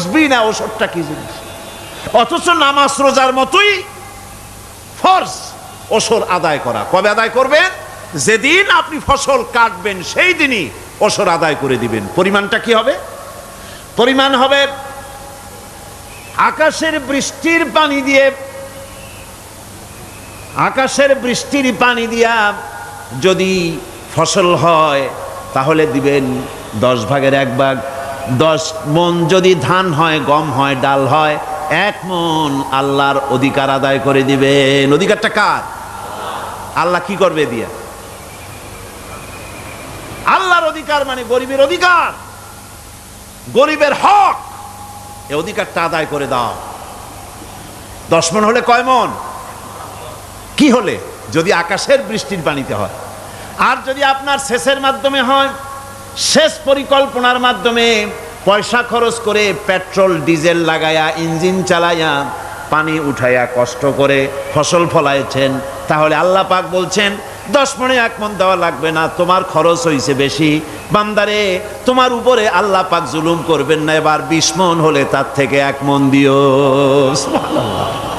বুঝবি না ওষুধটা কি জিনিস। অথচ নামাজ রোজার মতোই ফরজ ওসর আদায় করা। কবে আদায় করবেন? যেদিন আপনি ফসল কাটবেন সেই দিনই ওসর আদায় করে দিবেন। পরিমাণটা কি হবে? পরিমাণ হবে আকাশের বৃষ্টির পানি দিয়ে, আকাশের বৃষ্টির পানি দিয়া যদি ফসল হয় তাহলে দিবেন 10 ভাগের 1 ভাগ। 10 মণ যদি ধান হয়, গম হয়, ডাল হয়, 1 মণ আল্লাহর অধিকার আদায় করে দিবেন। অধিকারটা কার? আল্লাহ কি করবে দিয়া? আল্লাহর অধিকার মানে গরিবের অধিকার, গরিবের হক। এই অধিকারটা আদায় করে দাও। 10 মণ হলে কয় মণ? কি হলে? যদি আকাশের বৃষ্টির পানিতে হয়। আর যদি আপনার সেচের মাধ্যমে হয়, সেচ পরিকল্পনার মাধ্যমে পয়সা খরচ করে পেট্রোল ডিজেল লাগায়া ইঞ্জিন চালাইয়া পানি উঠাইয়া কষ্ট করে ফসল ফলাইছেন, তাহলে আল্লাহ পাক বলছেন 10 মণে 1 মণ দেওয়া লাগবে না, তোমার খরচ হইছে বেশি। বান্দারে, তোমার উপরে আল্লাহ পাক জুলুম করবেন না, এবার 20 মণ হলে তার থেকে 1 মণ দিও। সুবহানাল্লাহ।